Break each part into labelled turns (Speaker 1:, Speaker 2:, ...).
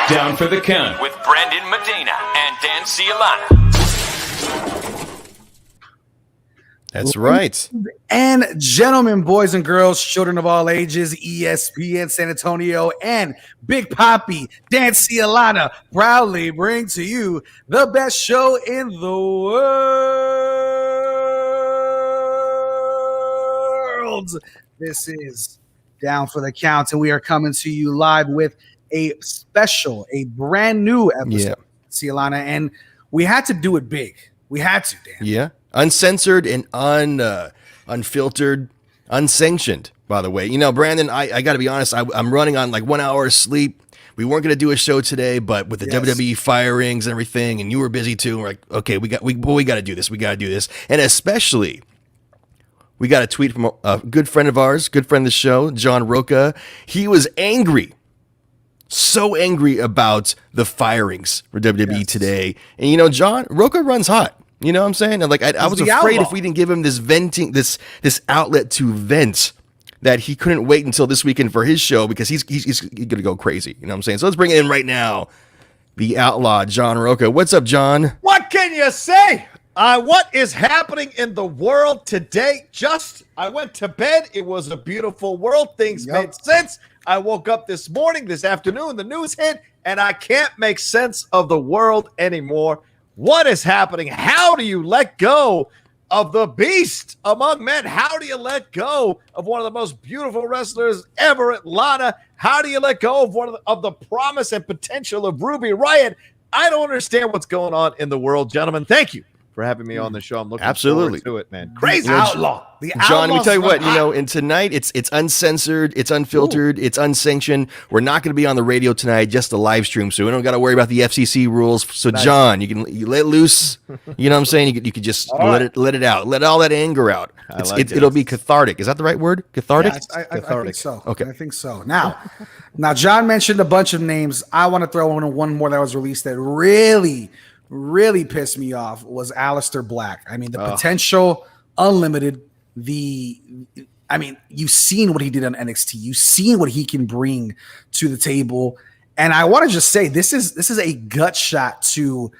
Speaker 1: Down for the Count with Brandon Medina and Dan Cialana.
Speaker 2: That's right.
Speaker 3: And gentlemen, boys and girls, children of all ages, ESPN San Antonio and Big Papi, Dan Cialana proudly bring to you the best show in the world. This is Down for the Count, and we are coming to you live with a brand new episode, Cialana, and we had to do it big. We had to, Dan.
Speaker 2: Yeah. Uncensored and unfiltered, unsanctioned, by the way. You know, Brandon, I got to be honest, I'm running on like 1 hour of sleep. We weren't going to do a show today, but with the WWE firings and everything, and you were busy too, we're like, okay, we got to do this. We got to do this. And especially, we got a tweet from a good friend of ours, good friend of the show, John Rocha. He was angry. So angry about the firings for WWE today. And, you know, John, Rocha runs hot. You know what I'm saying? And like, I was afraid if we didn't give him this outlet to vent, that he couldn't wait until this weekend for his show because he's going to go crazy. You know what I'm saying? So let's bring in right now the Outlaw, John Rocha. What's up, John?
Speaker 4: What can you say? What is happening in the world today? I went to bed. It was a beautiful world. Things made sense. I woke up this afternoon, the news hit, and I can't make sense of the world anymore. What is happening? How do you let go of the beast among men? How do you let go of one of the most beautiful wrestlers ever, Lana? How do you let go of one of the promise and potential of Ruby Riott? I don't understand what's going on in the world, gentlemen. Thank you for having me on the show. I'm looking forward to it, man. Crazy.
Speaker 3: Outlaw.
Speaker 2: John, let me tell you what, and tonight it's uncensored, it's unfiltered, it's unsanctioned. We're not going to be on the radio tonight, just a live stream, so we don't got to worry about the FCC rules. So nice. John, you let loose, you know what I'm saying? You could just let it out. Let all that anger out. It'll be cathartic. Is that the right word? Cathartic?
Speaker 3: Yeah, I think so. Okay. I think so. Now, John mentioned a bunch of names. I want to throw in one more that was released that really pissed me off was Aleister Black. I mean, the potential unlimited. You've seen what he did on NXT. You've seen what he can bring to the table. And I want to just say this is a gut shot to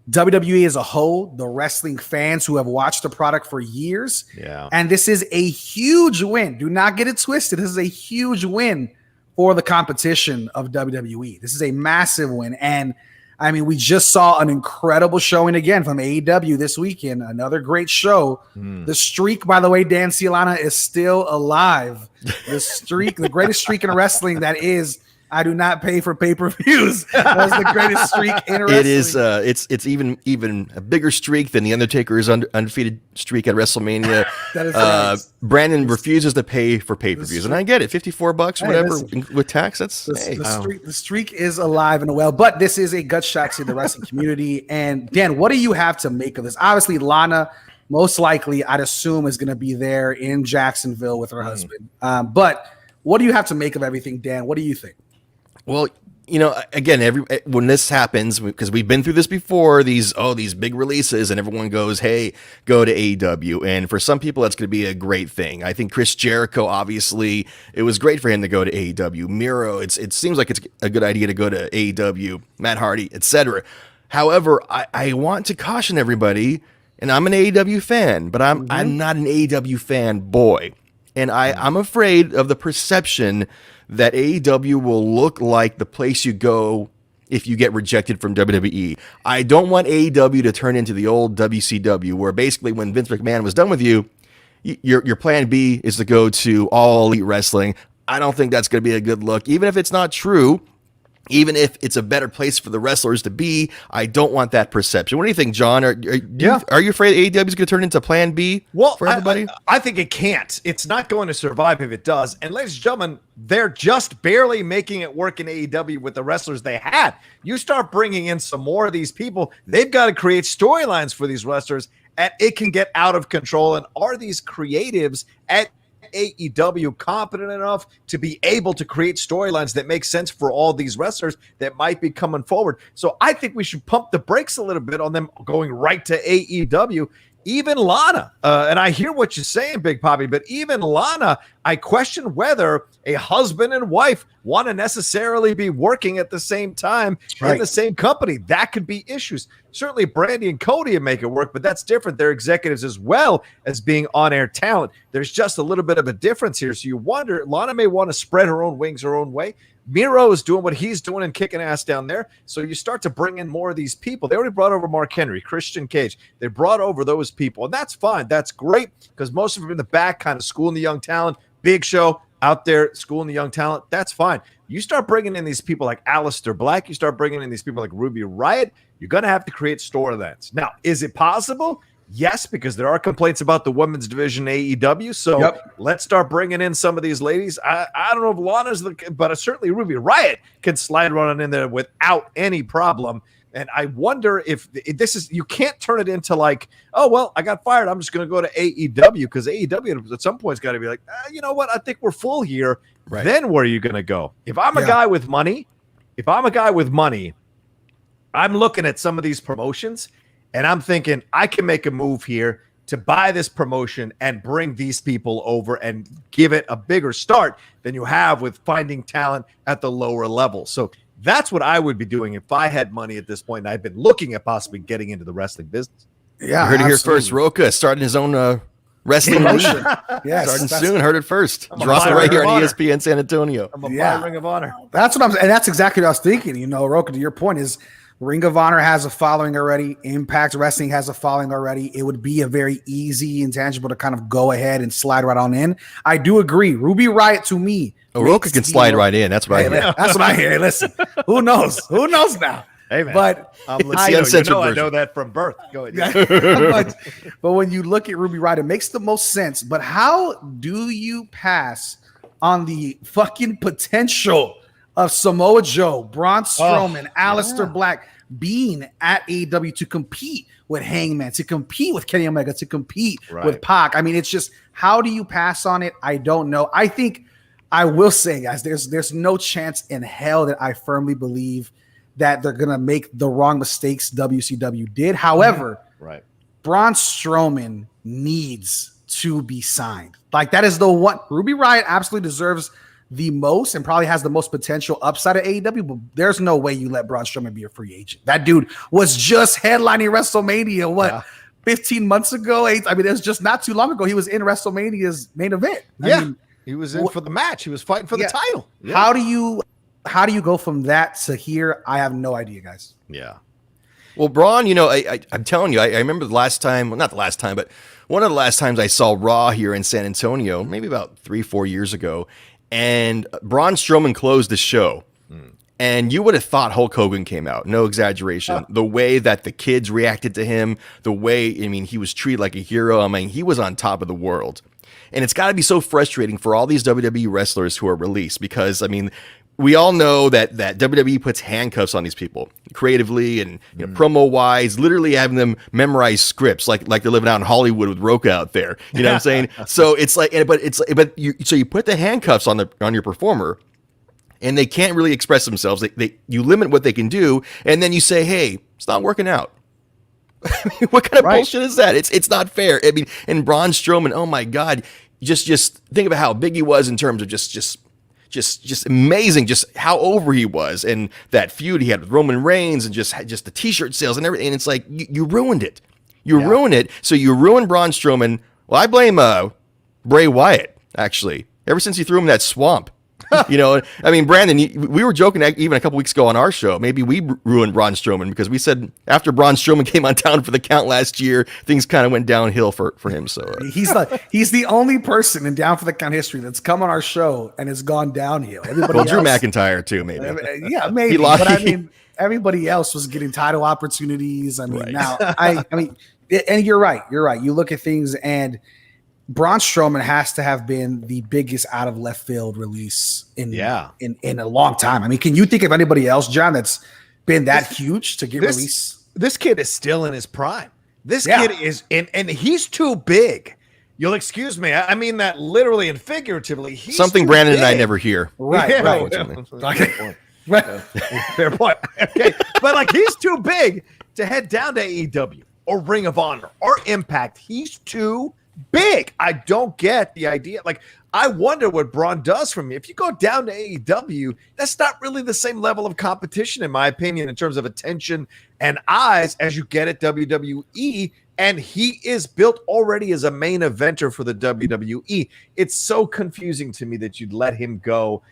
Speaker 3: WWE as a whole, the wrestling fans who have watched the product for years. Yeah. And this is a huge win. Do not get it twisted. This is a huge win for the competition of WWE. This is a massive win. And I mean, we just saw an incredible showing again from AEW this weekend. Another great show. The streak, by the way, Dan Cialana, is still alive. The streak, the greatest streak in wrestling, that is, I do not pay for pay-per-views. That's the greatest streak in wrestling.
Speaker 2: It is. It's even a bigger streak than the Undertaker's undefeated streak at WrestleMania.
Speaker 3: That is right.
Speaker 2: Brandon refuses to pay for pay-per-views, and I get it. $54, whatever, with tax. That's
Speaker 3: the streak is alive and well. But this is a gut shot to the wrestling community. And Dan, what do you have to make of this? Obviously, Lana, most likely, I'd assume, is going to be there in Jacksonville with her husband. But what do you have to make of everything, Dan? What do you think?
Speaker 2: Well, you know, again, when this happens, because we've been through this before, these big releases, and everyone goes, "Hey, go to AEW." And for some people, that's going to be a great thing. I think Chris Jericho, obviously, it was great for him to go to AEW. Miro, it seems like it's a good idea to go to AEW. Matt Hardy, etc. However, I want to caution everybody, and I'm an AEW fan, but I'm not an AEW fan boy. And I'm afraid of the perception that AEW will look like the place you go if you get rejected from WWE. I don't want AEW to turn into the old WCW, where basically when Vince McMahon was done with you, your plan B is to go to All Elite Wrestling. I don't think that's going to be a good look, even if it's not true. Even if it's a better place for the wrestlers to be, I don't want that perception. What do you think, John? Are you afraid AEW is going to turn into Plan B for everybody?
Speaker 4: I think it can't. It's not going to survive if it does. And ladies and gentlemen, they're just barely making it work in AEW with the wrestlers they had. You start bringing in some more of these people, they've got to create storylines for these wrestlers, and it can get out of control. And are these creatives at AEW competent enough to be able to create storylines that make sense for all these wrestlers that might be coming forward? So I think we should pump the brakes a little bit on them going right to AEW. Even Lana, and I hear what you're saying, Big Poppy, but even Lana, I question whether a husband and wife want to necessarily be working at the same time in the same company. That could be issues. Certainly Brandy and Cody would make it work, but that's different. They're executives as well as being on-air talent. There's just a little bit of a difference here. So you wonder, Lana may want to spread her own wings her own way. Miro is doing what he's doing and kicking ass down there. So you start to bring in more of these people. They already brought over Mark Henry, Christian Cage. They brought over those people, and that's fine. That's great because most of them in the back kind of schooling the young talent. Big Show out there schooling the young talent. That's fine. You start bringing in these people like Aleister Black. You start bringing in these people like Ruby Riott. You're going to have to create storylines. Now, is it possible? Yes, because there are complaints about the women's division AEW. So let's start bringing in some of these ladies. I don't know if Lana's but certainly Ruby Riott can slide running in there without any problem. And I wonder if this is, you can't turn it into like, oh, well, I got fired, I'm just going to go to AEW, because AEW at some point has got to be like, you know what? I think we're full here. Right. Then where are you going to go? If I'm a guy with money, I'm looking at some of these promotions and I'm thinking I can make a move here to buy this promotion and bring these people over and give it a bigger start than you have with finding talent at the lower level. So that's what I would be doing if I had money at this point, and I've been looking at possibly getting into the wrestling business.
Speaker 2: Yeah, you heard it here first. Rocha starting his own wrestling league. Starting soon. Heard it first. Drop it right here on ESPN San Antonio.
Speaker 4: I'm a Ring of Honor.
Speaker 3: That's what and that's exactly what I was thinking. You know, Rocha, to your point is, Ring of Honor has a following already. Impact Wrestling has a following already. It would be a very easy and tangible to kind of go ahead and slide right on in. I do agree. Ruby Riott to me.
Speaker 2: Rocha can slide right in. That's what I hear.
Speaker 3: That's what I hear. Hey, listen, who knows? Who knows now?
Speaker 4: Hey, man.
Speaker 3: But
Speaker 4: I know that from birth. Go ahead.
Speaker 3: but when you look at Ruby Riott, it makes the most sense. But how do you pass on the fucking potential of Samoa Joe, Braun Strowman, Aleister Black being at AEW to compete with Hangman, to compete with Kenny Omega, to compete with Pac? I mean, it's just, how do you pass on it? I don't know. I think I will say, guys, there's no chance in hell that I firmly believe that they're going to make the wrong mistakes WCW did. However, Braun Strowman needs to be signed. Like, that is the one. Ruby Riott absolutely deserves the most and probably has the most potential upside at AEW, but there's no way you let Braun Strowman be a free agent. That dude was just headlining WrestleMania, 15 months ago? I mean, it was just not too long ago. He was in WrestleMania's main event. I mean,
Speaker 4: he was in for the match. He was fighting for the title. Yeah.
Speaker 3: How do you go from that to here? I have no idea, guys.
Speaker 4: Yeah.
Speaker 2: Well, Braun, you know, I'm telling you, I remember the last time, well, not the last time, but one of the last times I saw Raw here in San Antonio, maybe about 3-4 years ago, and Braun Strowman closed the show. And you would have thought Hulk Hogan came out. No exaggeration. The way that the kids reacted to him, the way, I mean, he was treated like a hero. I mean, he was on top of the world. And it's got to be so frustrating for all these WWE wrestlers who are released, because, I mean, we all know that WWE puts handcuffs on these people creatively and promo wise, literally having them memorize scripts like they're living out in Hollywood with Rocha out there. You know what I'm saying? So it's like, so you put the handcuffs on your performer, and they can't really express themselves. You limit what they can do, and then you say, hey, it's not working out. What kind of bullshit is that? It's not fair. I mean, and Braun Strowman, oh my God, just think about how big he was in terms of just just amazing, just how over he was, and that feud he had with Roman Reigns, and just the T-shirt sales and everything. And it's like you ruined it. You ruined it. So you ruined Braun Strowman. Well, I blame Bray Wyatt, actually. Ever since he threw him in that swamp. I mean, Brandon, we were joking even a couple weeks ago on our show. Maybe we ruined Braun Strowman because we said after Braun Strowman came on town for the count last year, things kind of went downhill for him. So
Speaker 3: he's the only person in Down for the Count history that's come on our show and has gone downhill. Everybody else,
Speaker 2: Drew McIntyre too, maybe.
Speaker 3: Yeah, maybe. But I mean, everybody else was getting title opportunities. I mean,
Speaker 2: right.
Speaker 3: Now I mean, and you're right. You're right. You look at things and Braun Strowman has to have been the biggest out of left field release in a long time. I mean, can you think of anybody else, John, that's been that huge to get released?
Speaker 4: This kid is still in his prime. This kid is and he's too big. You'll excuse me. I mean that literally and figuratively. He's
Speaker 2: something Brandon and I never hear.
Speaker 3: Right.
Speaker 4: Fair point. Okay. But like he's too big to head down to AEW or Ring of Honor or Impact. He's too big. I don't get the idea. Like, I wonder what Braun does for me. If you go down to AEW, that's not really the same level of competition, in my opinion, in terms of attention and eyes as you get at WWE. And he is built already as a main eventer for the WWE. It's so confusing to me that you'd let him go.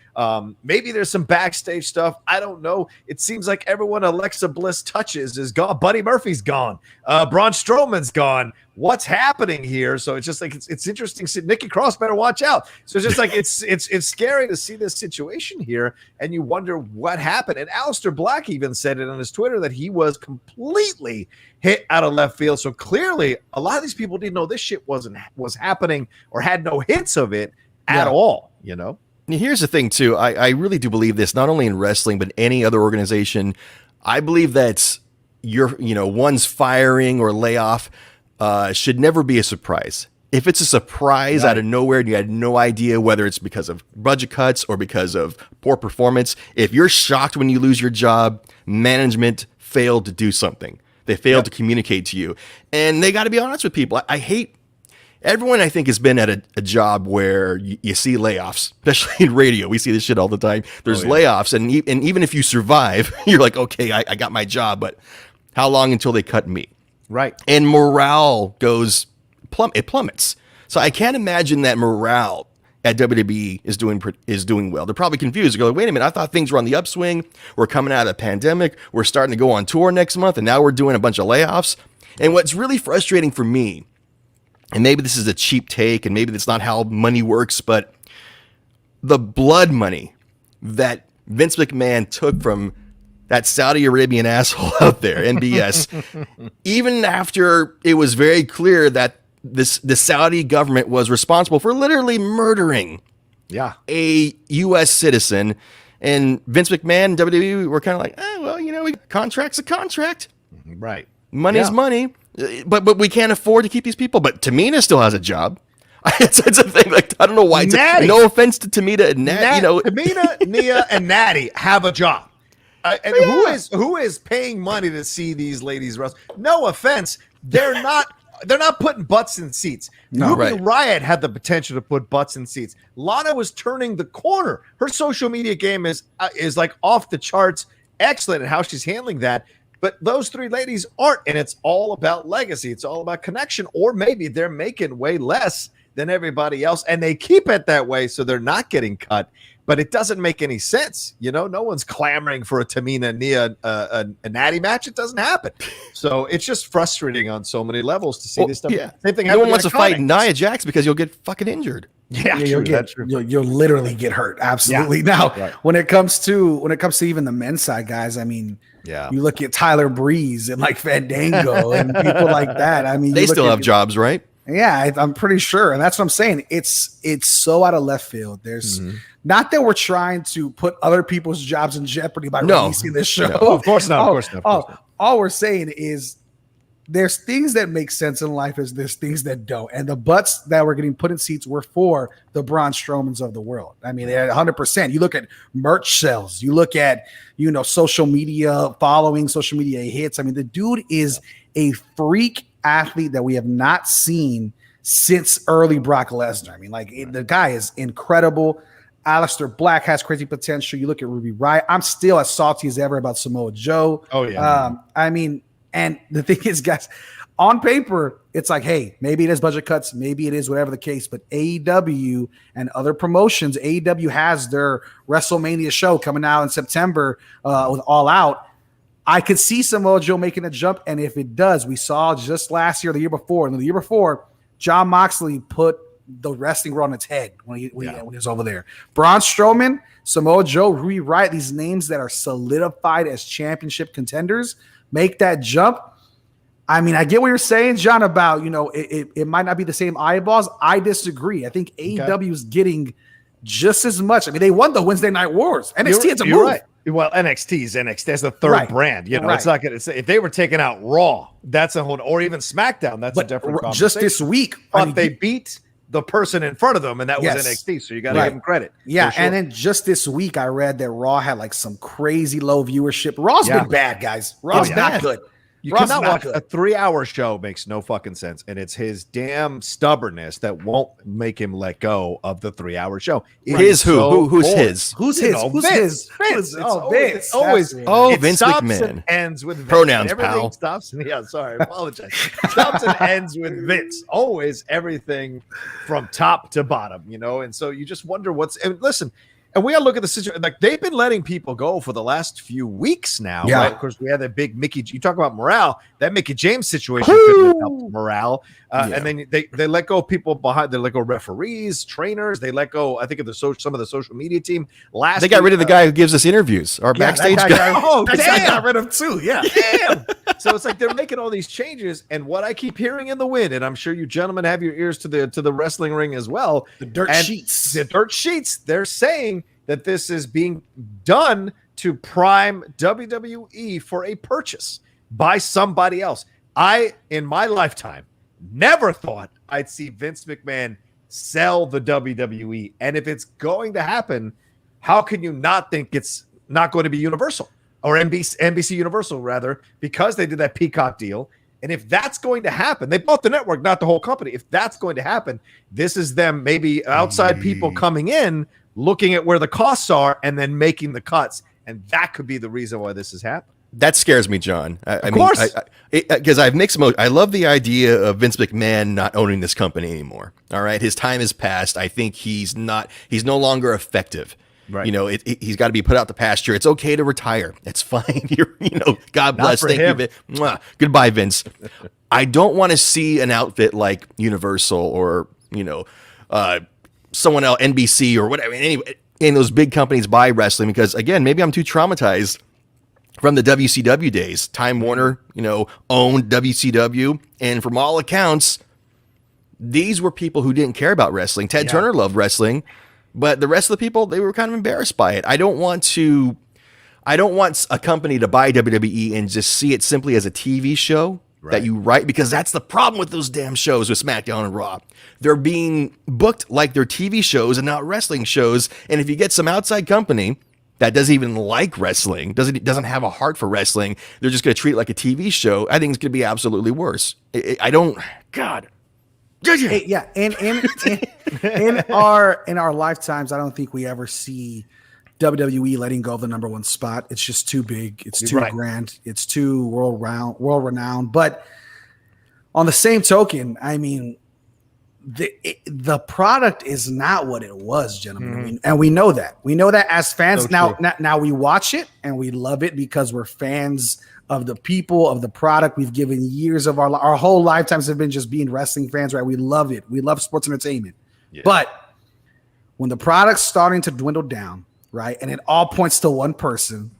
Speaker 4: Maybe there's some backstage stuff. I don't know. It seems like everyone Alexa Bliss touches is gone. Buddy Murphy's gone. Braun Strowman's gone. What's happening here? So it's just like it's interesting. Nikki Cross better watch out. So it's just like it's scary to see this situation here, and you wonder what happened. And Aleister Black even said it on his Twitter that he was completely hit out of left field. So clearly, a lot of these people didn't know this shit was happening or had no hints of it at all.
Speaker 2: Here's the thing, too. I really do believe this, not only in wrestling, but any other organization. I believe that one's firing or layoff should never be a surprise. If it's a surprise out of nowhere and you had no idea whether it's because of budget cuts or because of poor performance, if you're shocked when you lose your job, management failed to do something. They failed to communicate to you. And they got to be honest with people. I hate everyone, I think, has been at a job where you see layoffs, especially in radio. We see this shit all the time. There's layoffs. And even if you survive, you're like, okay, I got my job, but how long until they cut me?
Speaker 4: Right.
Speaker 2: And morale it plummets. So I can't imagine that morale at WWE is doing well. They're probably confused. They're like, wait a minute, I thought things were on the upswing. We're coming out of the pandemic. We're starting to go on tour next month, and now we're doing a bunch of layoffs. And what's really frustrating for me, and maybe this is a cheap take, and maybe that's not how money works, but the blood money that Vince McMahon took from that Saudi Arabian asshole out there, NBS, even after it was very clear that the Saudi government was responsible for literally murdering a U.S. citizen, and Vince McMahon and WWE were kind of like, contract's a contract.
Speaker 4: Right.
Speaker 2: Money's money, but we can't afford to keep these people. But Tamina still has a job. It's a thing. Like, I don't know why. No offense to Tamina and Natty.
Speaker 4: Tamina, Nia, and Natty have a job. And who is paying money to see these ladies wrestle? No offense, they're not putting butts in seats. Ruby Riott had the potential to put butts in seats. Lana was turning the corner. Her social media game is like off the charts, excellent at how she's handling that. But those three ladies aren't, and it's all about legacy. It's all about connection, or maybe they're making way less than everybody else, and they keep it that way, so they're not getting cut. But it doesn't make any sense. No one's clamoring for a Tamina Nia a Natty match. It doesn't happen. So it's just frustrating on so many levels to see this stuff.
Speaker 2: Yeah.
Speaker 4: Same thing.
Speaker 2: No one wants to fight Nia Jax because you'll get fucking injured.
Speaker 3: Yeah, you'll literally get hurt. Absolutely. Now, when it comes to even the men's side, guys, I mean, you look at Tyler Breeze and like Fandango and people like that. I mean,
Speaker 2: they still have jobs, right?
Speaker 3: Yeah, I'm pretty sure. And that's what I'm saying. It's so out of left field. There's not that we're trying to put other people's jobs in jeopardy by releasing this show.
Speaker 4: No, of course not. Of course not.
Speaker 3: All we're saying is there's things that make sense in life, as there's things that don't. And the butts that were getting put in seats were for the Braun Strowmans of the world. I mean, they're 100%. You look at merch sales. You look at, social media following, social media hits. I mean, the dude is a freak athlete that we have not seen since early Brock Lesnar. I mean, the guy is incredible. Aleister Black has crazy potential. You look at Ruby Riott. I'm still as salty as ever about Samoa Joe.
Speaker 4: Oh, yeah.
Speaker 3: I mean, and the thing is, guys, on paper, it's like, hey, maybe it is budget cuts, maybe it is whatever the case, but AEW and other promotions, AEW has their WrestleMania show coming out in September with All Out. I could see Samoa Joe making a jump, and if it does, we saw just last year, the year before, and the year before, Jon Moxley put the wrestling world on its head when he was over there. Braun Strowman, Samoa Joe, Ruby Riott, these names that are solidified as championship contenders, make that jump. I mean, I get what you're saying, John, about, it might not be the same eyeballs. I disagree. I think AEW is getting just as much. I mean, they won the Wednesday Night Wars. NXT had to move. Right.
Speaker 4: Well, NXT's NXT. That's the third brand. It's not going to say if they were taking out Raw, that's a whole, or even SmackDown, that's a different conversation.
Speaker 3: Just this week,
Speaker 4: but they beat the person in front of them, and that was NXT. So you got to give them credit.
Speaker 3: Yeah, sure. And then just this week, I read that Raw had like some crazy low viewership. Raw's been bad, guys. Raw's not good.
Speaker 4: You cannot watch a 3-hour show. Makes no fucking sense, and it's his damn stubbornness that won't make him let go of the 3-hour show.
Speaker 2: Who's his?
Speaker 3: Who's his?
Speaker 4: Vince.
Speaker 3: Vince.
Speaker 4: It's always
Speaker 2: Vince McMahon.
Speaker 4: And ends with Vince.
Speaker 2: Pronouns,
Speaker 4: everything
Speaker 2: pal.
Speaker 4: Stops. Yeah, sorry, apologize. Stops and ends with Vince. Always everything from top to bottom, and so you just wonder and listen. And we got to look at the situation. Like, they've been letting people go for the last few weeks now.
Speaker 3: Yeah.
Speaker 4: Right? Of course, we had that big Mickey. You talk about morale. That Mickey James situation couldn't have helped morale. And then they let go of people behind. They let go referees, trainers. They let go, I think, of some of the social media team.
Speaker 2: They got rid of the guy who gives us interviews. Our backstage guy.
Speaker 3: That guy got rid of too. Yeah.
Speaker 4: Damn. So it's like they're making all these changes. And what I keep hearing in the wind, and I'm sure you gentlemen have your ears to the wrestling ring as well.
Speaker 3: The dirt sheets.
Speaker 4: They're saying that this is being done to prime WWE for a purchase by somebody else. I, in my lifetime, never thought I'd see Vince McMahon sell the WWE. And if it's going to happen, how can you not think it's not going to be Universal or NBC Universal, rather, because they did that Peacock deal. And if that's going to happen, they bought the network, not the whole company. If that's going to happen, this is them, maybe outside people coming in, looking at where the costs are and then making the cuts. And that could be the reason why this has happened.
Speaker 2: That scares me, John.
Speaker 4: Of course.
Speaker 2: Because I've mixed emotions. I love the idea of Vince McMahon not owning this company anymore. All right. His time has passed. I think he's no longer effective.
Speaker 4: Right.
Speaker 2: He's got to be put out the pasture. It's okay to retire. It's fine. God bless. Thank you. Mwah. Goodbye, Vince. I don't want to see an outfit like Universal or, someone else, NBC or whatever. Anyway, in those big companies buy wrestling because, again, maybe I'm too traumatized from the WCW days. Time Warner, owned WCW. And from all accounts, these were people who didn't care about wrestling. Ted Turner loved wrestling, but the rest of the people, they were kind of embarrassed by it. I don't want a company to buy WWE and just see it simply as a TV show that you write, because that's the problem with those damn shows with SmackDown and Raw. They're being booked like they're TV shows and not wrestling shows. And if you get some outside company that doesn't even like wrestling, doesn't have a heart for wrestling, they're just going to treat it like a TV show. I think it's going to be absolutely worse. God.
Speaker 3: Yeah, and in our lifetimes, I don't think we ever see WWE letting go of the number one spot. It's just too big. It's too grand. It's too world renowned. But on the same token, I mean, the product is not what it was, gentlemen, and we know that. We know that as fans. So now we watch it and we love it because we're fans of the people, of the product. We've given years of our whole lifetimes have been just being wrestling fans, right? We love it. We love sports entertainment. Yeah. But when the product's starting to dwindle down, right, and it all points to one person,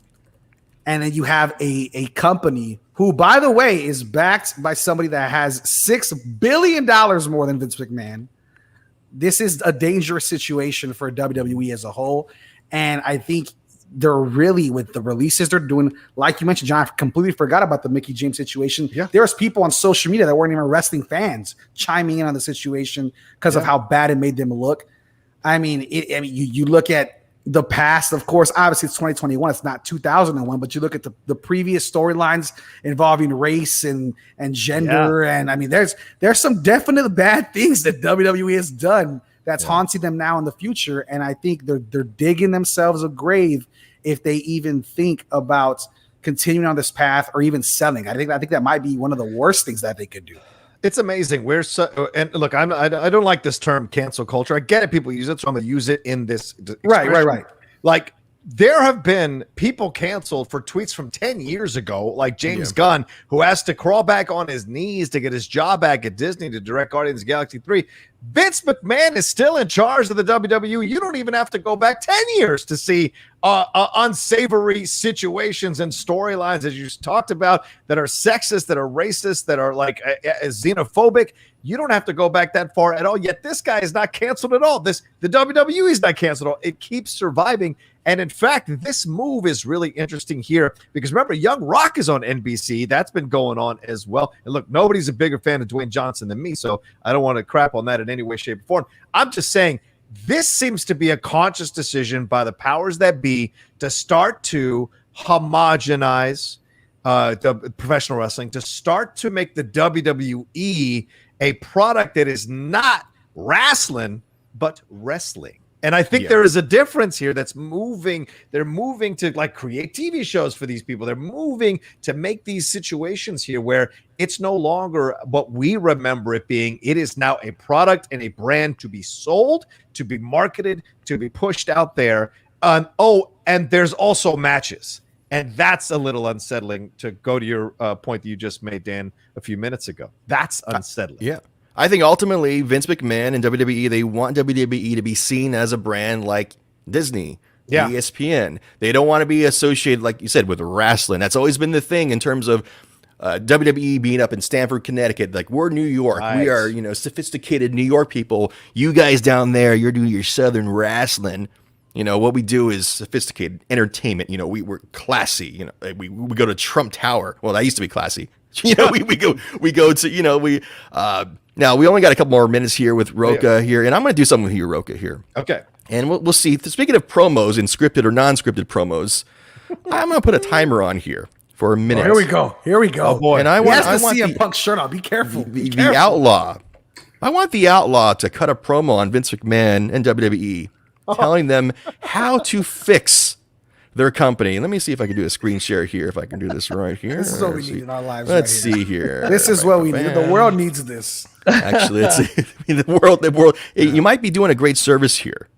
Speaker 3: and then you have a company who, by the way, is backed by somebody that has $6 billion more than Vince McMahon. This is a dangerous situation for WWE as a whole. And I think they're really, with the releases they're doing, like you mentioned, John, I completely forgot about the Mickey James situation. Yeah. There's people on social media that weren't even wrestling fans chiming in on the situation because of how bad it made them look. I mean, you look at the past, of course, obviously it's 2021. It's not 2001, but you look at the previous storylines involving race and gender. Yeah. And I mean, there's some definite bad things that WWE has done that's haunting them now in the future. And I think they're digging themselves a grave if they even think about continuing on this path or even selling. I think that might be one of the worst things that they could do.
Speaker 4: It's amazing. And look, I don't like this term cancel culture. I get it. People use it, so I'm going to use it in this.
Speaker 3: Right.
Speaker 4: Like, there have been people canceled for tweets from 10 years ago, like James Gunn, who has to crawl back on his knees to get his job back at Disney to direct Guardians of the Galaxy 3. Vince McMahon is still in charge of the WWE. You don't even have to go back 10 years to see unsavory situations and storylines, as you talked about, that are sexist, that are racist, that are like xenophobic. You don't have to go back that far at all. Yet this guy is not canceled at all. The WWE is not canceled at all. It keeps surviving. And in fact, this move is really interesting here because remember, Young Rock is on NBC. That's been going on as well. And look, nobody's a bigger fan of Dwayne Johnson than me, so I don't want to crap on that in any way, shape, or form. I'm just saying this seems to be a conscious decision by the powers that be to start to homogenize the professional wrestling, to start to make the WWE a product that is not wrestling, but wrestling. And I think there is a difference here that's moving. They're moving to like create TV shows for these people. They're moving to make these situations here where it's no longer what we remember it being. It is now a product and a brand to be sold, to be marketed, to be pushed out there. And there's also matches. And that's a little unsettling, to go to your point that you just made, Dan, a few minutes ago. That's unsettling.
Speaker 2: Yeah. I think ultimately Vince McMahon and WWE, they want WWE to be seen as a brand like Disney, ESPN. They don't want to be associated, like you said, with wrestling. That's always been the thing in terms of WWE being up in Stamford, Connecticut. Like, we're New York. Right. We are, sophisticated New York people. You guys down there, you're doing your Southern wrestling. What we do is sophisticated entertainment. We're classy. We go to Trump Tower. Well, that used to be classy. We go to, now we only got a couple more minutes here with Rocha here, and I'm going to do something with you, Rocha, here.
Speaker 4: Okay.
Speaker 2: And we'll see. Speaking of promos and scripted or non-scripted promos, I'm going to put a timer on here for a minute.
Speaker 3: Here we go.
Speaker 4: Oh boy.
Speaker 2: And I want the
Speaker 3: CM Punk shirt on. Be careful.
Speaker 2: The Outlaw. I want the Outlaw to cut a promo on Vince McMahon and WWE, telling them how to fix their company. Let me see if I can do a screen share here. If I can do this right here.
Speaker 3: This is what we need in our lives.
Speaker 2: Let's see here.
Speaker 3: This is what we need. The world needs this.
Speaker 2: Actually, let's see. The world. You might be doing a great service here.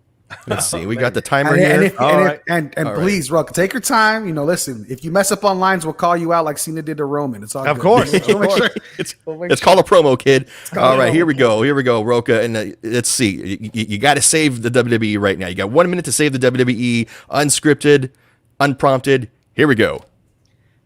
Speaker 2: Let's see. We got the timer here.
Speaker 3: And please, Rocha, take your time. Listen, if you mess up on lines, we'll call you out like Cena did to Roman. It's all good.
Speaker 4: Of course.
Speaker 2: It's called a promo, kid. All right, here we go, Rocha. And let's see. You got to save the WWE right now. You got 1 minute to save the WWE, unscripted, unprompted. Here we go.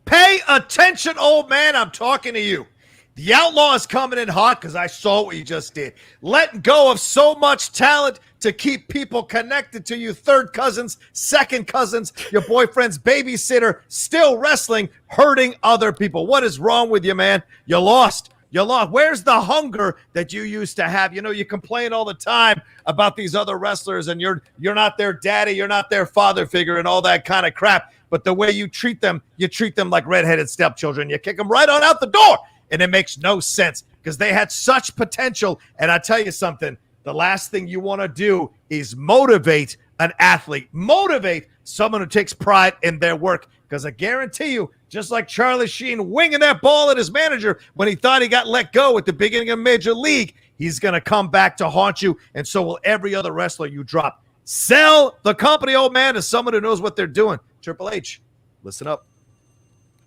Speaker 4: Pay attention, old man. I'm talking to you. The Outlaw is coming in hot because I saw what you just did. Letting go of so much talent to keep people connected to you. Third cousins, second cousins, your boyfriend's babysitter, still wrestling, hurting other people. What is wrong with you, man? You lost. Where's the hunger that you used to have? You complain all the time about these other wrestlers and you're not their daddy, you're not their father figure and all that kind of crap. But the way you treat them like redheaded stepchildren. You kick them right on out the door. And it makes no sense because they had such potential. And I tell you something, the last thing you want to do is motivate an athlete, motivate someone who takes pride in their work. Because I guarantee you, just like Charlie Sheen winging that ball at his manager when he thought he got let go at the beginning of Major League, he's going to come back to haunt you. And so will every other wrestler you drop. Sell the company, old man, to someone who knows what they're doing. Triple H, listen up.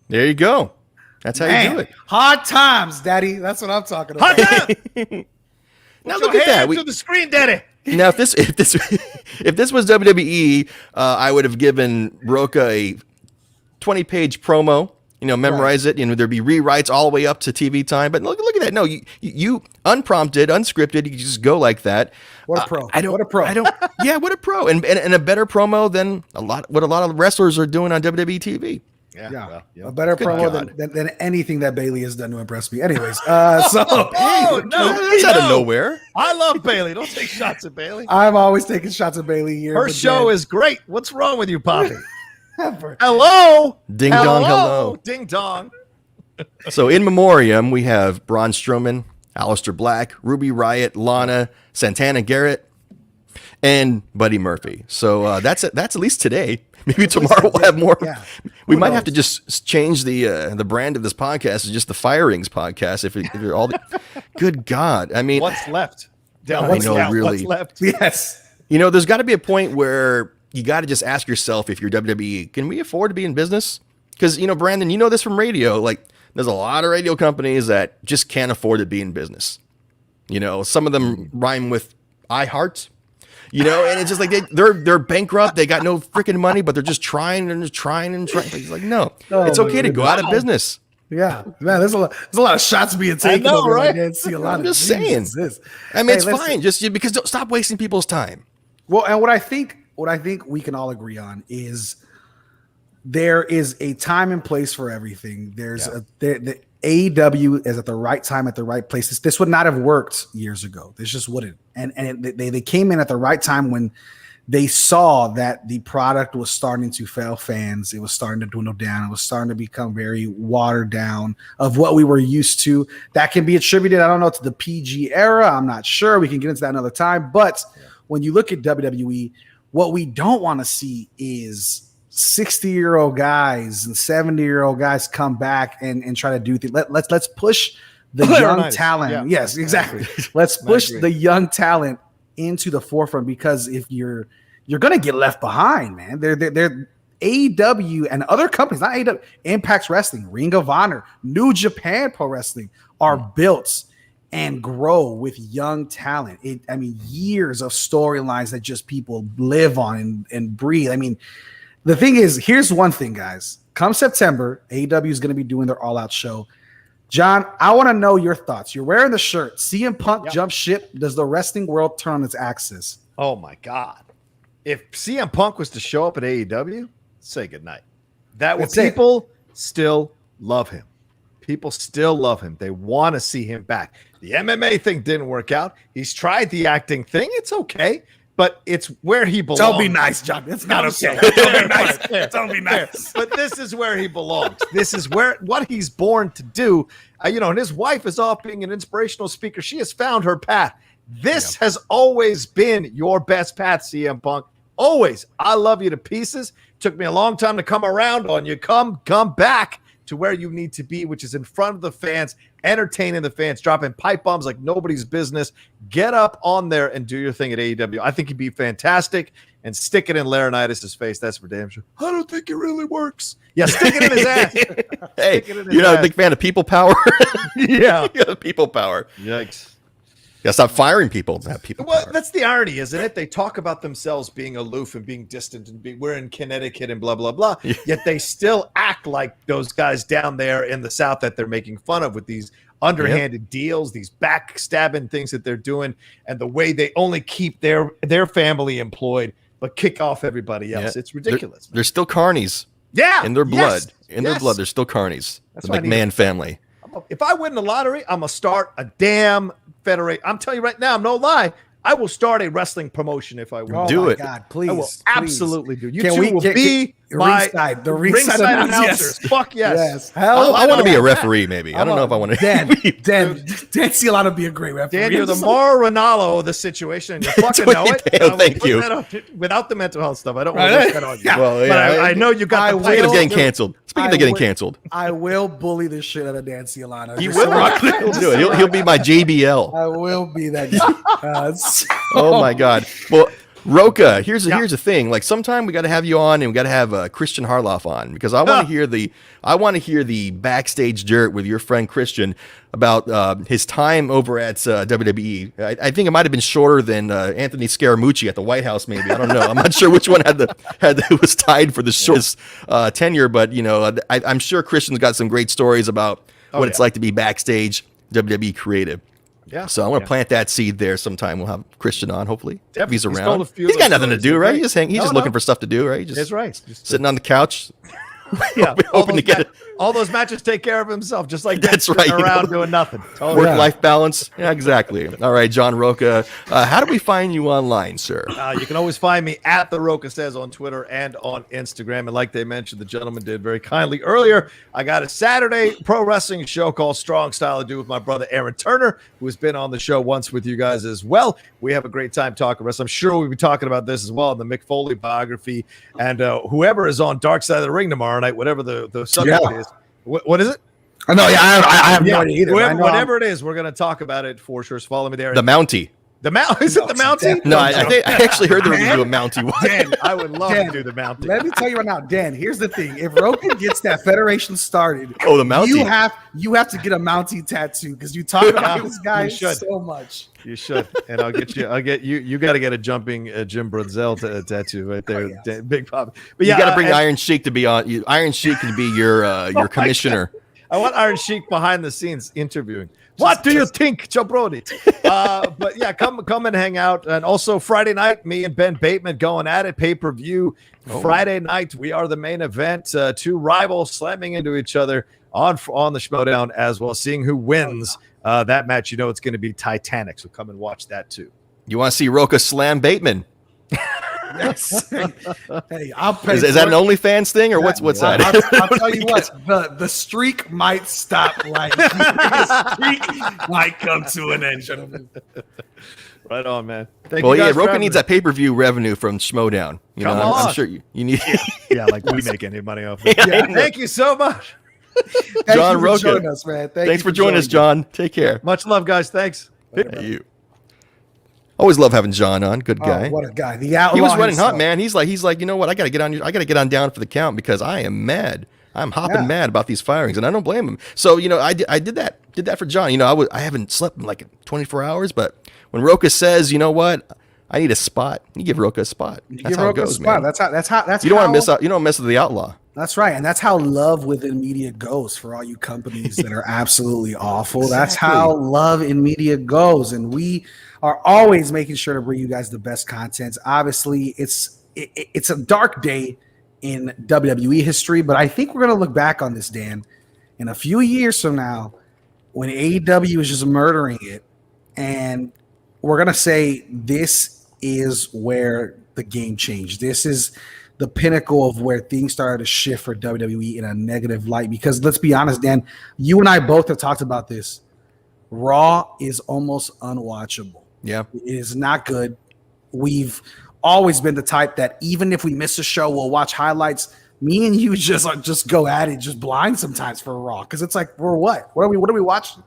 Speaker 2: There you go. That's how you do it.
Speaker 3: Hard times, Daddy. That's what I'm talking about.
Speaker 4: Hard times.
Speaker 2: Now look at that.
Speaker 4: To the screen, Daddy.
Speaker 2: Now, if this was WWE, I would have given Rocha a 20-page promo. Memorize it. There'd be rewrites all the way up to TV time. But look at that. No, you unprompted, unscripted. You just go like that.
Speaker 3: What a pro!
Speaker 2: What a pro! Yeah, what a pro! And a better promo than what a lot of wrestlers are doing on WWE TV.
Speaker 3: Yeah. A better promo than anything that Bailey has done to impress me. Anyways,
Speaker 2: that's out of nowhere.
Speaker 4: I love Bailey. Don't take shots at Bailey.
Speaker 3: I'm always taking shots at Bailey here.
Speaker 4: Her show is great. What's wrong with you, Poppy? Hello.
Speaker 2: Ding dong. Hello.
Speaker 4: Ding dong.
Speaker 2: So in memoriam, we have Braun Strowman, Aleister Black, Ruby Riott, Lana, Santana Garrett, and Buddy Murphy. So that's at least today. Maybe tomorrow we'll have more.
Speaker 3: Yeah.
Speaker 2: We might have to just change the brand of this podcast to just the Firings podcast. If you're all, good God, I mean,
Speaker 4: What's left?
Speaker 2: What's
Speaker 4: left?
Speaker 3: Yes.
Speaker 2: There's got to be a point where you got to just ask yourself, if you're WWE, can we afford to be in business? Because Brandon, you know this from radio. Like, there's a lot of radio companies that just can't afford to be in business. Some of them rhyme with iHeart. And it's just like they're bankrupt. They got no freaking money, but they're just trying and trying. It's like, no, it's okay to go out of business.
Speaker 3: Yeah, man. There's a lot of shots being taken.
Speaker 4: I know,
Speaker 3: over.
Speaker 4: right?
Speaker 3: I didn't see a lot.
Speaker 2: I'm
Speaker 3: of
Speaker 2: just saying. I mean, it's fine. Just because don't stop wasting people's time.
Speaker 3: Well, and what I think we can all agree on is there is a time and place for everything. There's the AEW is at the right time, at the right place. This would not have worked years ago. This just wouldn't. And they came in at the right time when they saw that the product was starting to fail fans. It was starting to dwindle down. It was starting to become very watered down of what we were used to. That can be attributed, I don't know, to the PG era. I'm not sure. We can get into that another time. But when you look at WWE, what we don't want to see is 60-year-old guys and 70-year-old guys come back and try to do things. Let's push the young talent. Yeah. Yes, exactly. Let's push the young talent into the forefront, because if you're going to get left behind, man. They're AEW and other companies, not AEW, Impact Wrestling, Ring of Honor, New Japan Pro Wrestling are built and grow with young talent. Years of storylines that just people live on and breathe. The thing is, here's one thing, guys. Come September, AEW is going to be doing their all-out show. John, I want to know your thoughts. You're wearing the shirt. CM Punk jumps ship. Does the wrestling world turn on its axis?
Speaker 4: Oh, my God. If CM Punk was to show up at AEW, say goodnight. People still love him. People still love him. They want to see him back. The MMA thing didn't work out. He's tried the acting thing. It's okay. But it's where he belongs.
Speaker 3: Don't be nice, John. It's not okay. Don't be nice. Don't be nice.
Speaker 4: But this is where he belongs. This is what he's born to do. And his wife is off being an inspirational speaker. She has found her path. This has always been your best path, CM Punk. Always. I love you to pieces. Took me a long time to come around on you. Come back to where you need to be, which is in front of the fans, entertaining the fans, dropping pipe bombs like nobody's business. Get up on there and do your thing at AEW. I think he'd be fantastic, and stick it in Laurinaitis' face. That's for damn sure. I don't think it really works. Yeah, stick it in his ass.
Speaker 2: Hey, you're not a big fan of people power?
Speaker 4: Yeah.
Speaker 2: People power.
Speaker 4: Yikes.
Speaker 2: Yeah, stop firing people.
Speaker 4: Well, that's the irony, isn't it? They talk about themselves being aloof and being distant and we're in Connecticut and blah, blah, blah. Yet they still act like those guys down there in the South that they're making fun of with these underhanded deals, these backstabbing things that they're doing, and the way they only keep their family employed but kick off everybody else. It's ridiculous.
Speaker 2: They're still carnies.
Speaker 4: Yeah.
Speaker 2: In their blood. Their blood, they're still carnies. That's the McMahon family.
Speaker 4: If I win the lottery, I'm going to start a damn federation. I'm telling you right now, no lie. I will start a wrestling promotion if I win.
Speaker 2: Do it.
Speaker 3: God, please.
Speaker 4: I will absolutely do. You
Speaker 3: Can
Speaker 4: two
Speaker 3: we
Speaker 4: will be
Speaker 3: the ringside
Speaker 4: announcers.
Speaker 3: Yes.
Speaker 4: Fuck yes.
Speaker 3: Hell,
Speaker 2: I want to be a referee, maybe. I don't know if I want to.
Speaker 3: Dan Cialano would be a great referee.
Speaker 4: Dan, you're the Mauro Ronaldo of the situation, and you fucking know it.
Speaker 2: Thank you.
Speaker 4: Without the mental health stuff, I don't want to that on you.
Speaker 3: Yeah.
Speaker 2: Well,
Speaker 4: but I know you got the
Speaker 2: Speaking of getting canceled.
Speaker 3: I will bully the shit out of Dan Cialano.
Speaker 2: He will. He'll do it. He'll be my JBL.
Speaker 3: I will be that guy.
Speaker 2: Oh my God. Well, Rocha, here's the thing. Like, sometime we got to have you on, and we got to have Christian Harloff on, because I want to hear the backstage dirt with your friend Christian about his time over at WWE. I think it might have been shorter than Anthony Scaramucci at the White House. Maybe, I don't know. I'm not sure which one was tied for the shortest tenure, but I'm sure Christian's got some great stories about what it's like to be backstage WWE creative.
Speaker 4: Yeah.
Speaker 2: So I want to plant that seed there sometime. We'll have Christian on, hopefully. If he's around.
Speaker 4: He's
Speaker 2: got nothing to do, right? He's just looking for stuff to do, right?
Speaker 4: That's right.
Speaker 2: Sitting on the couch.
Speaker 4: Yeah,
Speaker 2: hoping to get it.
Speaker 4: all those matches take care of himself, just like
Speaker 2: That's
Speaker 4: sitting
Speaker 2: right.
Speaker 4: around doing nothing. Totally.
Speaker 2: Work-life balance. Yeah, exactly. All right, John Rocha. How do we find you online, sir?
Speaker 4: You can always find me at The Rocha Says on Twitter and on Instagram. And like they mentioned, the gentleman did very kindly earlier, I got a Saturday pro wrestling show called Strong Style to do with my brother Aaron Turner, who has been on the show once with you guys as well. We have a great time talking wrestling. I'm sure we'll be talking about this as well in the Mick Foley biography. And whoever is on Dark Side of the Ring tomorrow night, whatever the subject is. What is it?
Speaker 3: I know. Yeah, I have no idea either.
Speaker 4: Whatever it is, we're going to talk about it for sure. Follow me there.
Speaker 2: The Mountie.
Speaker 4: Is it the Mountie?
Speaker 2: No, I think I actually heard they were going to do a Mountie one.
Speaker 4: Dan, I would love to do the Mountie.
Speaker 3: Let me tell you right now, Dan. Here's the thing: if Rocha gets that federation started,
Speaker 2: Oh, the Mountie.
Speaker 3: you have to get a Mountie tattoo because you talk about this guy so much.
Speaker 4: You should, and I'll get you. You got to get a jumping Jim Brunzell tattoo right there,
Speaker 3: yes.
Speaker 4: Big Pop. But yeah,
Speaker 2: you got to bring Iron Sheik to be on. Iron Sheik can be your commissioner.
Speaker 4: I want Iron Sheik behind the scenes interviewing. What do you think, Jabroni? But yeah, come and hang out. And also Friday night, me and Ben Bateman going at it, pay-per-view. Friday night, we are the main event. Two rivals slamming into each other on the Schmodown as well, seeing who wins that match. You know it's going to be Titanic, so come and watch that too.
Speaker 2: You want to see Rocha slam Bateman?
Speaker 3: Yes. Hey, I'll pay.
Speaker 2: Is that an OnlyFans thing or what's that?
Speaker 3: I'll tell you what. The streak might stop right here. The streak might come to an end, gentlemen.
Speaker 4: Right on, man.
Speaker 2: Well, yeah, Rocha needs that pay-per-view revenue from Schmodown.
Speaker 4: Come on.
Speaker 2: I'm sure you need.
Speaker 4: Yeah, like we make any money off it. Yeah, thank you so much.
Speaker 2: John Rocha.
Speaker 3: Joining us, man.
Speaker 2: Thanks for joining us, John. Take care.
Speaker 4: Much love, guys. Thanks.
Speaker 2: You. Always love having John on. Good guy.
Speaker 3: Oh, what a guy. The Outlaw.
Speaker 2: He was running
Speaker 3: himself.
Speaker 2: hot, man. He's like, you know what? I got to get down for the count because I am mad. I'm hopping mad about these firings, and I don't blame him. So, I did that for John. I haven't slept in like 24 hours, but when Rocha says, you know what? I need a spot. You give Rocha a spot. That's how it goes, man.
Speaker 3: That's how
Speaker 2: you don't want to miss out. You don't mess with the Outlaw.
Speaker 3: That's right. And that's how love within media goes for all you companies that are absolutely awful. Exactly. That's how love in media goes. And we are always making sure to bring you guys the best content. Obviously, it's a dark day in WWE history, but I think we're going to look back on this, Dan, in a few years from now when AEW is just murdering it. And we're going to say this is where the game changed. This is the pinnacle of where things started to shift for WWE in a negative light. Because let's be honest, Dan, you and I both have talked about this. Raw is almost unwatchable.
Speaker 2: Yeah.
Speaker 3: It is not good. We've always been the type that even if we miss a show, we'll watch highlights. Me and you just go at it, just blind sometimes for Raw. Because it's like, we're what? What are we watching?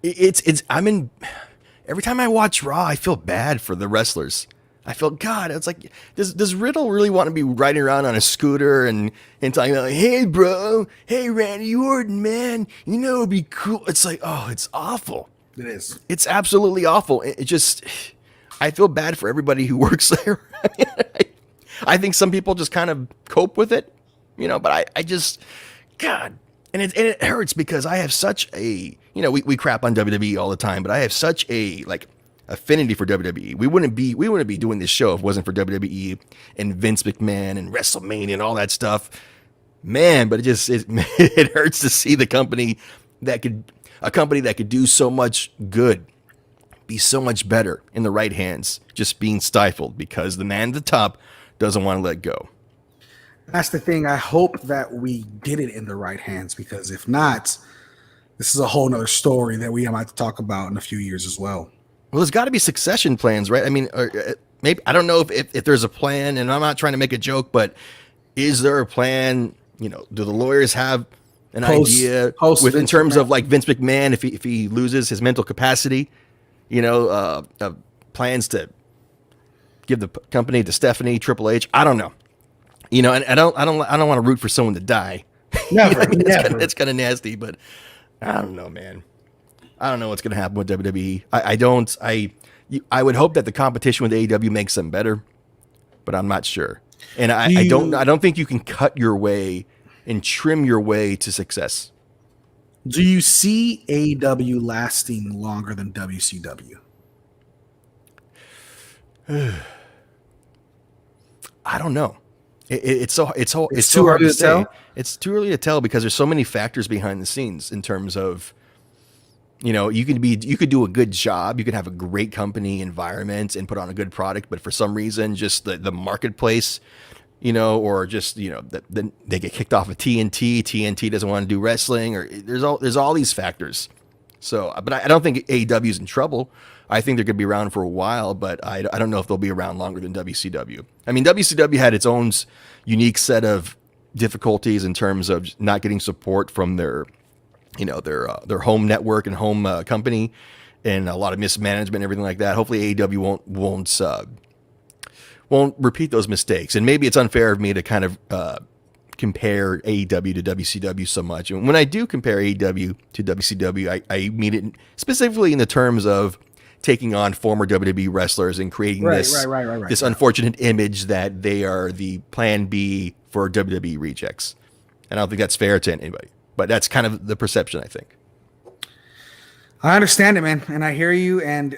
Speaker 2: Every time I watch Raw, I feel bad for the wrestlers. I feel, God, it's like, does Riddle really want to be riding around on a scooter and talking about, hey, bro, hey, Randy Orton, man, it'd be cool. It's like, oh, it's awful.
Speaker 3: It is.
Speaker 2: It's absolutely awful. I feel bad for everybody who works there. I think some people just kind of cope with it, but I just, God, and it hurts because I have such a, we crap on WWE all the time, but I have such a, affinity for WWE. We wouldn't be doing this show if it wasn't for WWE and Vince McMahon and WrestleMania and all that stuff. Man, but it hurts to see a company that could do so much good, be so much better in the right hands, just being stifled because the man at the top doesn't want to let go.
Speaker 3: That's the thing. I hope that we get it in the right hands, because if not, this is a whole nother story that we might have to talk about in a few years as well.
Speaker 2: Well, there's got to be succession plans, right? I mean, maybe I don't know if there's a plan, and I'm not trying to make a joke, but is there a plan? Do the lawyers have an idea in terms of like Vince McMahon if he loses his mental capacity? Plans to give the company to Stephanie, Triple H. I don't know. And I don't want to root for someone to die.
Speaker 3: Never.
Speaker 2: It's kind of nasty, but I don't know, man. I don't know what's going to happen with WWE. I would hope that the competition with AEW makes them better, but I'm not sure. And I don't think you can cut your way and trim your way to success.
Speaker 3: Do you see AEW lasting longer than WCW?
Speaker 2: I don't know. It's
Speaker 3: too
Speaker 2: hard
Speaker 3: early
Speaker 2: to
Speaker 3: to tell?
Speaker 2: say. It's too early to tell because there's so many factors behind the scenes in terms of, you could do a good job, you could have a great company environment and put on a good product, but for some reason, just the marketplace, or just that they get kicked off of TNT. TNT doesn't want to do wrestling, or there's all these factors. So, but I don't think AEW is in trouble. I think they're going to be around for a while, but I don't know if they'll be around longer than WCW. I mean, WCW had its own unique set of difficulties in terms of not getting support from their home network and home company, and a lot of mismanagement and everything like that. Hopefully AEW won't repeat those mistakes. And maybe it's unfair of me to kind of compare AEW to WCW so much. And when I do compare AEW to WCW, I mean it specifically in the terms of taking on former WWE wrestlers and creating this unfortunate image that they are the plan B for WWE rejects. And I don't think that's fair to anybody, but that's kind of the perception, I think.
Speaker 3: I understand it, man. And I hear you. And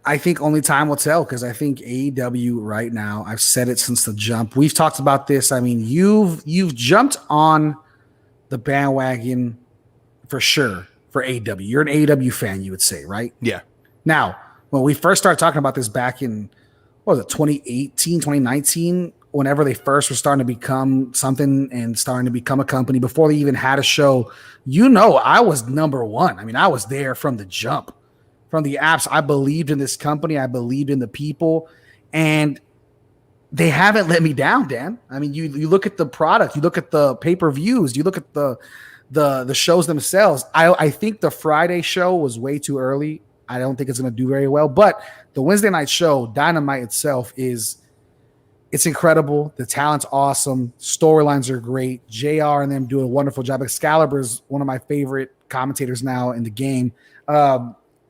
Speaker 3: I think only time will tell, because I think AEW right now, I've said it since the jump. We've talked about this. I mean, you've jumped on the bandwagon for sure for AEW. You're an AEW fan, you would say, right?
Speaker 2: Yeah.
Speaker 3: Now, when we first started talking about this back in, 2018, 2019, whenever they first were starting to become something and starting to become a company, before they even had a show, I was number one. I mean, I was there from the jump. From the apps, I believed in this company. I believed in the people, and they haven't let me down, Dan. I mean, you look at the product, you look at the pay-per-views, you look at the shows themselves. I think the Friday show was way too early. I don't think it's going to do very well, but the Wednesday night show, Dynamite itself, it's incredible. The talent's awesome. Storylines are great. JR and them do a wonderful job. Excalibur's one of my favorite commentators now in the game.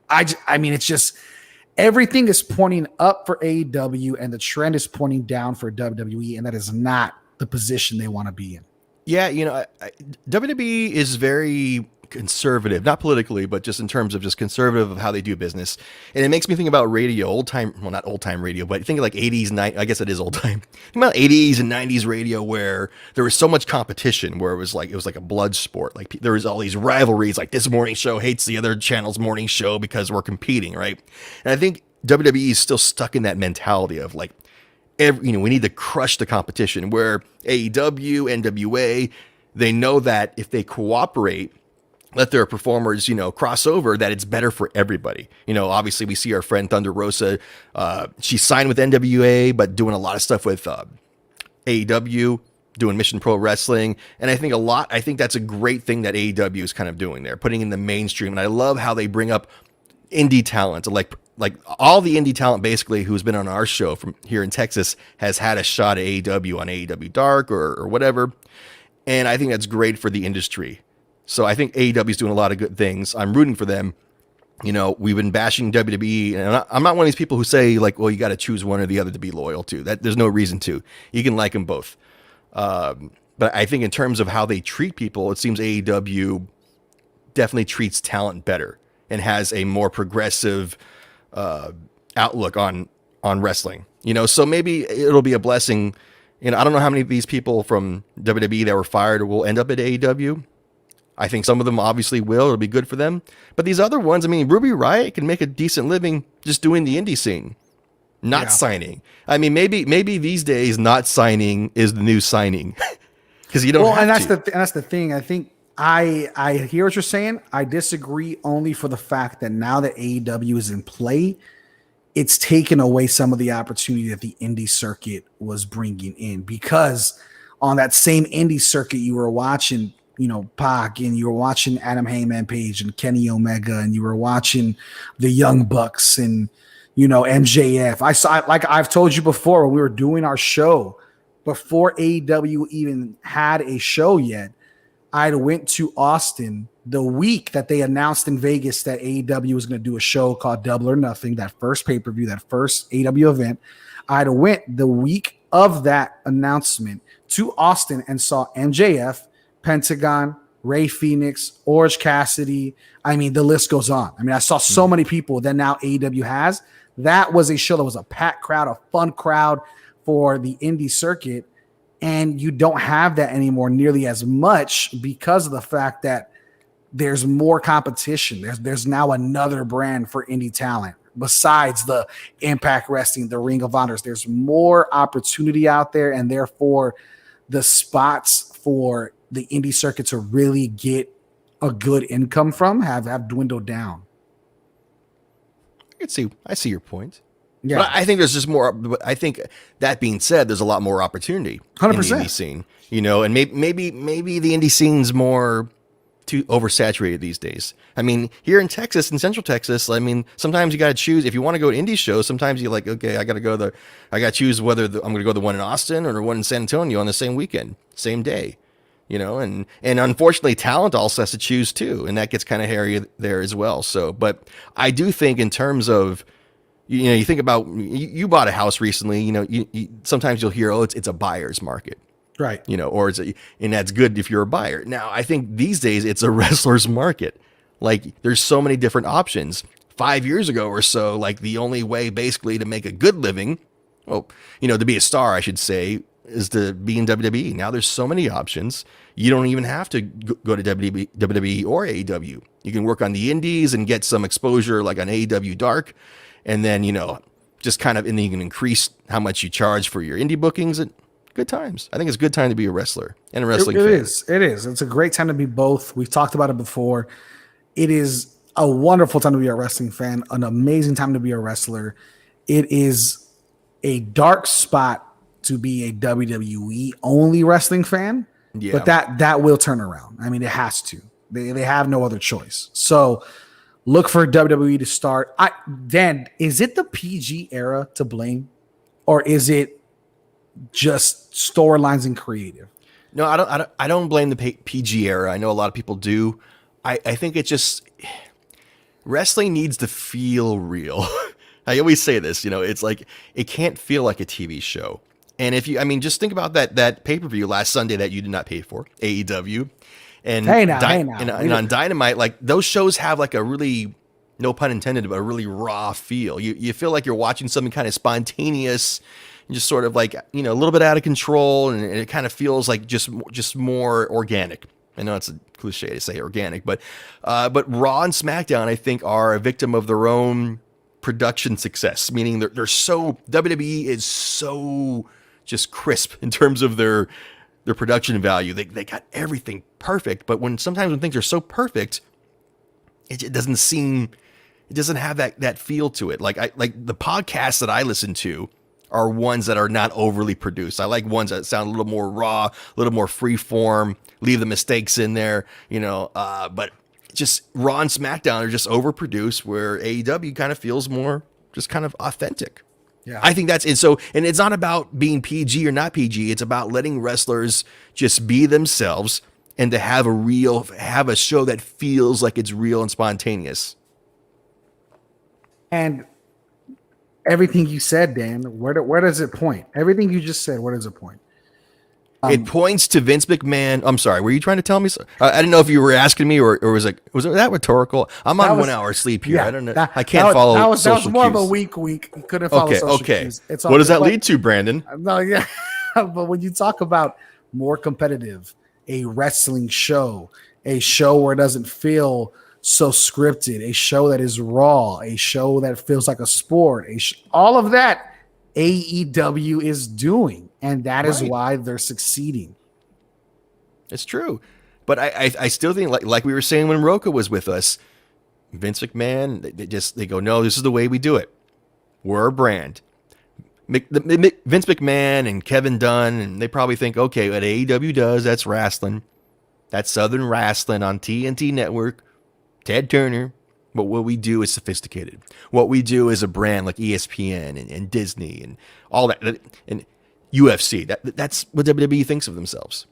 Speaker 3: I mean, it's just everything is pointing up for AEW, and the trend is pointing down for WWE, and that is not the position they want to be in. Yeah,
Speaker 2: WWE is very conservative, not politically, but just in terms of just conservative of how they do business. And it makes me think about radio, not old time radio, but think of like 80s, 90s, I guess it is old time. Think about 80s and 90s radio where there was so much competition, where it was like a blood sport. Like there was all these rivalries, like this morning show hates the other channel's morning show because we're competing, right? And I think WWE is still stuck in that mentality of like, we need to crush the competition, where AEW, NWA, they know that if they cooperate, let their performers, cross over, that it's better for everybody. Obviously we see our friend Thunder Rosa. She signed with NWA, but doing a lot of stuff with AEW, doing Mission Pro Wrestling. And I think that's a great thing that AEW is kind of doing there, putting in the mainstream. And I love how they bring up indie talent, like all the indie talent basically who's been on our show from here in Texas has had a shot at AEW on AEW Dark or whatever. And I think that's great for the industry. So I think AEW is doing a lot of good things. I'm rooting for them. We've been bashing WWE, and I'm not one of these people who say like, well, you got to choose one or the other to be loyal to. That there's no reason to. You can like them both. But I think in terms of how they treat people, it seems AEW definitely treats talent better and has a more progressive outlook on wrestling. So maybe it'll be a blessing. I don't know how many of these people from WWE that were fired will end up at AEW. I think some of them obviously will. It'll be good for them. But these other ones, I mean, Ruby Riott can make a decent living just doing the indie scene, not signing. I mean, maybe these days not signing is the new signing because you don't have to.
Speaker 3: That's the thing. I think I hear what you're saying. I disagree only for the fact that now that AEW is in play, it's taken away some of the opportunity that the indie circuit was bringing in, because on that same indie circuit you were watching Pac, and you were watching Adam Heyman Page and Kenny Omega, and you were watching the Young Bucks and, MJF. I saw, like I've told you before, when we were doing our show, before AEW even had a show yet, I went to Austin the week that they announced in Vegas that AEW was going to do a show called Double or Nothing, that first pay-per-view, that first AEW event. I went the week of that announcement to Austin and saw MJF, Pentagon, Ray Phoenix, Orange Cassidy. I mean, the list goes on. I mean, I saw so many people that now AEW has. That was a show that was a packed crowd, a fun crowd, for the indie circuit, and you don't have that anymore nearly as much because of the fact that there's more competition. There's now another brand for indie talent besides the Impact Wrestling, the Ring of Honors. There's more opportunity out there, and therefore the spots for the indie circuit to really get a good income from have dwindled down.
Speaker 2: I see your point.
Speaker 3: Yeah,
Speaker 2: But I think there's just more. I think that being said, there's a lot more opportunity
Speaker 3: 100%.
Speaker 2: in the indie scene. And maybe the indie scene's more too oversaturated these days. I mean, here in Texas, in Central Texas, I mean, sometimes you got to choose if you want to go to indie shows. Sometimes you're like, okay, I got to choose whether I'm going to go to the one in Austin or the one in San Antonio on the same weekend, same day. And unfortunately, talent also has to choose too, and that gets kind of hairy there as well. So, but I do think in terms of, you think about you bought a house recently. You sometimes you'll hear, it's a buyer's market.
Speaker 3: right.
Speaker 2: Or and that's good if you're a buyer. Now, I think these days it's a wrestler's market. Like there's so many different options. 5 years ago or so, like the only way basically to make a good living, to be a star, I should say, is to be in WWE. Now there's so many options. You don't even have to go to WWE or AEW. You can work on the indies and get some exposure like on AEW Dark. And then, just kind of, and then you can increase how much you charge for your indie bookings. And good times. I think it's a good time to be a wrestler and a wrestling fan.
Speaker 3: It is. It's a great time to be both. We've talked about it before. It is a wonderful time to be a wrestling fan, an amazing time to be a wrestler. It is a dark spot to be a WWE only wrestling fan, but that will turn around. I mean, it has to. They have no other choice. So look for WWE to start. Dan, is it the PG era to blame, or is it just storylines and creative?
Speaker 2: No, I don't blame the PG era. I know a lot of people do. I think it just wrestling needs to feel real. I always say this, it's like it can't feel like a TV show. And just think about that pay-per-view last Sunday that you did not pay for, AEW. And
Speaker 3: Hey now.
Speaker 2: And on Dynamite, like those shows have like a really, no pun intended, but a really raw feel. You feel like you're watching something kind of spontaneous, just sort of like, a little bit out of control, and it kind of feels like just more organic. I know it's a cliche to say organic, but Raw and SmackDown, I think, are a victim of their own production success, meaning they're so, WWE is so just crisp in terms of their production value. They got everything perfect, but sometimes when things are so perfect, it doesn't have that feel to it. Like the podcasts that I listen to are ones that are not overly produced. I like ones that sound a little more raw, a little more free form, leave the mistakes in there, but just Raw and SmackDown are just overproduced, where AEW kind of feels more just kind of authentic.
Speaker 3: Yeah,
Speaker 2: I think that's it. So, and it's not about being PG or not PG. It's about letting wrestlers just be themselves and to have a show that feels like it's real and spontaneous.
Speaker 3: And everything you said, Dan, where does it point? Everything you just said, where does it point?
Speaker 2: It points to Vince McMahon. I'm sorry. Were you trying to tell me? I didn't know if you were asking me or was that rhetorical? I'm on 1 hour sleep here.
Speaker 3: Yeah,
Speaker 2: I don't know. I can't follow.
Speaker 3: That was more
Speaker 2: cues.
Speaker 3: of a weak week. You couldn't follow social cues.
Speaker 2: What does that lead to, Brandon?
Speaker 3: No, yeah. But when you talk about more competitive, a wrestling show, a show where it doesn't feel so scripted, a show that is raw, a show that feels like a sport, all of that AEW is doing, and that is why they're succeeding.
Speaker 2: It's true, but I still think like we were saying when Rocha was with us, Vince McMahon, they go, no, this is the way we do it. We're a brand. Vince McMahon and Kevin Dunn, and they probably think, okay, what AEW does, that's wrestling. That's Southern wrestling on TNT Network. Ted Turner. But what we do is sophisticated. What we do is a brand like ESPN and Disney and all that, and UFC. That's what WWE thinks of themselves.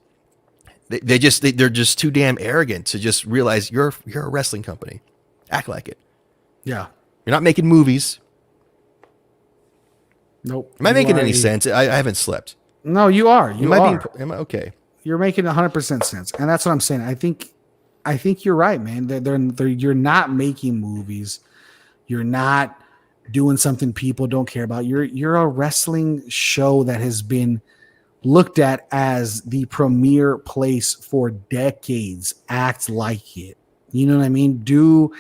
Speaker 2: They're just too damn arrogant to just realize you're a wrestling company. Act like it.
Speaker 3: Yeah.
Speaker 2: You're not making movies.
Speaker 3: Nope.
Speaker 2: Am I making any sense? I haven't slept.
Speaker 3: No, you are.
Speaker 2: Am I okay?
Speaker 3: You're making 100% sense, and that's what I'm saying. I think you're right, man. You're not making movies. You're not doing something people don't care about. You're a wrestling show that has been looked at as the premier place for decades. Act like it. You know what I mean? Do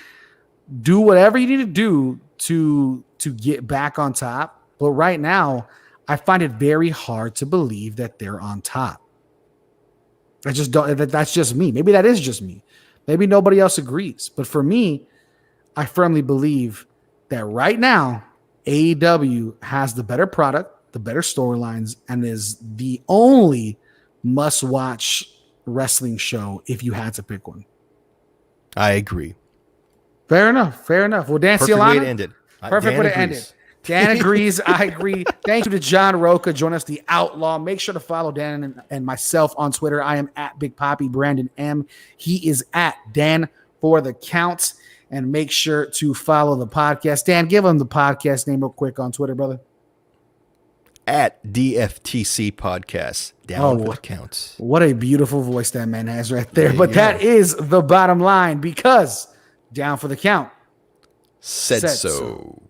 Speaker 3: whatever you need to do to get back on top. But right now, I find it very hard to believe that they're on top. I just don't. That's just me. Maybe that is just me. Maybe nobody else agrees. But for me, I firmly believe that right now, AEW has the better product, the better storylines, and is the only must-watch wrestling show if you had to pick one.
Speaker 2: I agree.
Speaker 3: Fair enough. Well, Dan
Speaker 2: Perfect
Speaker 3: Ciolana,
Speaker 2: way to end it.
Speaker 3: Perfect way to end it. Dan agrees. I agree. Thank you to John Rocha. Join us, the Outlaw. Make sure to follow Dan and myself on Twitter. I am at Big Poppy. Brandon M. He is at Dan for the Counts. And make sure to follow the podcast. Dan, give him the podcast name real quick on Twitter, brother.
Speaker 2: At DFTC Podcast. Down for the Counts.
Speaker 3: What a beautiful voice that man has right there. But that is the bottom line, because Down for the Count
Speaker 2: said so.